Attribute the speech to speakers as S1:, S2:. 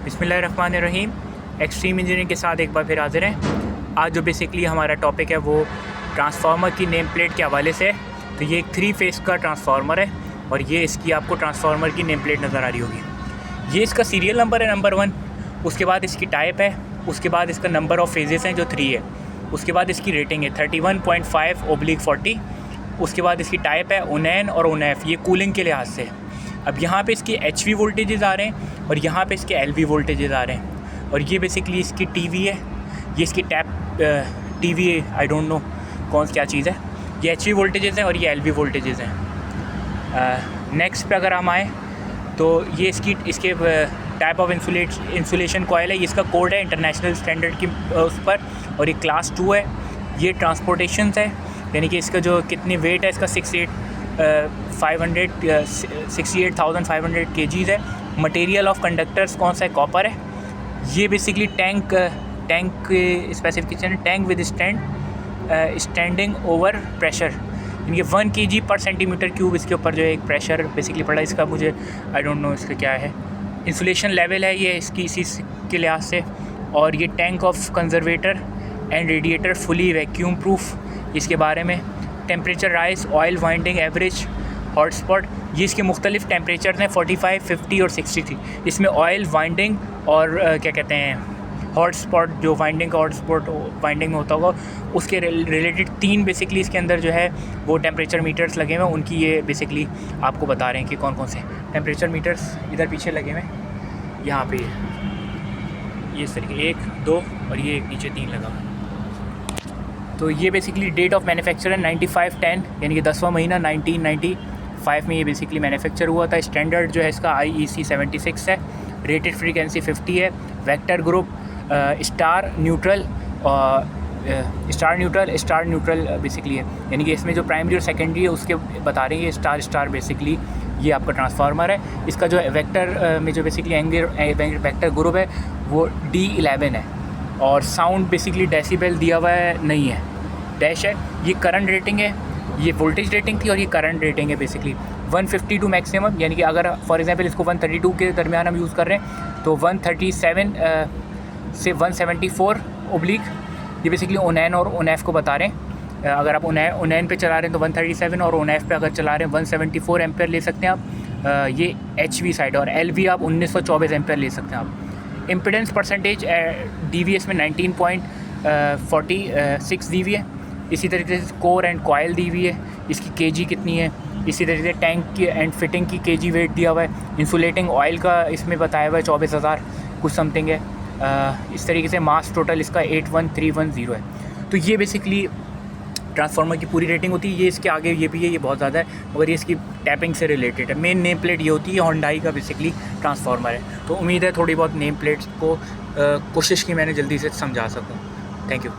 S1: बिस्मिल्लाहिर्रहमानिर्रहीम। Extreme engineering के साथ एक बार फिर हाजिर हैं। आज जो बेसिकली हमारा टॉपिक है वो ट्रांसफार्मर की नेम प्लेट के हवाले से है। तो ये एक 3 फेज़ का ट्रांसफार्मर है और ये इसकी आपको ट्रांसफार्मर की नेम प्लेट नज़र आ रही होगी। ये इसका सीरियल नंबर है नंबर 1, उसके बाद इसकी टाइप है, उसके बाद इसका नंबर ऑफ़ फेजेस हैं जो 3 है, उसके बाद इसकी रेटिंग है 31.5/40, उसके बाद इसकी टाइप है ओनैन और ओनैफ, ये कूलिंग के लिहाज से। अब यहाँ पे इसकी HV वोल्टेजेस आ रहे हैं और यहाँ पे इसके LV वोल्टेजेस आ रहे हैं। और ये बेसिकली इसकी टीवी है, ये इसकी टीवी आई डोंट नो कौन क्या चीज़ है। ये HV वोल्टेजेस हैं और ये LV वोल्टेजेस हैं। नेक्स्ट पे अगर हम आएँ तो ये इसके टाइप ऑफ इंसुलेशन कॉयल है। ये इसका कोड है इंटरनेशनल स्टैंडर्ड की उस पर, और ये क्लास 2 है। ये ट्रांसपोर्टेशन है, यानी कि इसका जो कितनी वेट है इसका 68,500 kgs है। मटेरियल ऑफ कंडक्टर्स कौन सा है, कॉपर है। ये बेसिकली टैंक स्पेसिफिकेशन है, tank with standing over pressure, यानी कि 1 kg/cm3 इसके ऊपर जो है एक प्रेशर बेसिकली पड़ा। इसका मुझे आई डोंट नो इसका क्या है। इंसुलेशन लेवल है ये इसकी इसी के लिहाज से। और ये tank of conservator and radiator fully vacuum proof, इसके बारे में। Temperature rise, oil winding average, hot spot, ये इसके मुख्तलिफ टेम्परेचर हैं 45, 50 और 63। इसमें ऑयल वाइंडिंग और क्या कहते हैं हॉट स्पॉट, जो वाइंडिंग का हॉट स्पॉट वाइंडिंग में होता होगा उसके रिलेटेड 3 बेसिकली इसके अंदर जो है वो टेम्परेचर मीटर्स लगे हुए हैं। उनकी ये बेसिकली आपको बता रहे हैं कि कौन कौन से टेम्परेचर मीटर्स इधर पीछे लगे हुए हैं। यहाँ पे ये इस तरीके 1, 2 और ये एक नीचे 3 लगा हुआ है। तो ये बेसिकली डेट ऑफ मैन्युफैक्चर है 95/10, यानी कि 10वां महीना 1995 में ये बेसिकली मैन्युफैक्चर हुआ था। स्टैंडर्ड जो है इसका IEC 76 है। रेटेड फ्रीक्वेंसी 50 है। Vector group star neutral basically है, यानी कि इसमें जो प्राइमरी और सेकेंडरी है उसके बता रहे हैं ये स्टार बेसिकली ये आपका ट्रांसफार्मर है। इसका जो वेक्टर में जो बेसिकली वेक्टर ग्रुप है वो D11 है। और साउंड बेसिकली डेसिबल दिया हुआ है नहीं है, डैश है। ये करंट रेटिंग है, ये वोल्टेज रेटिंग थी और ये करंट रेटिंग है बेसिकली 152 मैक्सिमम, यानी कि अगर फॉर एग्जांपल इसको 132 के दरमियान हम यूज़ कर रहे हैं तो 137 से 174 ऑब्लिक, ये बेसिकली ओनैन और ओनैफ को बता रहे हैं। अगर आप ओनैन पे चला रहे हैं तो 137 और ओनैफ पे अगर चला रहे हैं 174 एम्पेयर ले सकते हैं आप। ये HV साइड, और LV आप 1924 एम्पेयर ले सकते हैं आप। इम्पीडेंस परसेंटेज DVS में 19.46 दी हुई है। इसी तरीके से कोर एंड कॉयल दी हुई है, इसकी kg कितनी है। इसी तरीके से टैंक की एंड फिटिंग की kg वेट दिया हुआ है। इंसुलेटिंग ऑयल का इसमें बताया हुआ है 24,000 कुछ समथिंग है। इस तरीके से मास टोटल इसका 81310 है। तो ये बेसिकली ट्रांसफार्मर की पूरी रेटिंग होती है। ये इसके आगे ये भी है, ये बहुत ज़्यादा है, मगर ये इसकी टैपिंग से रिलेटेड है। मेन नेम प्लेट ये होती है, होंडाई का बेसिकली ट्रांसफार्मर है। तो उम्मीद है थोड़ी बहुत नेम प्लेट्स को कोशिश की मैंने जल्दी से समझा सकूँ। Thank you.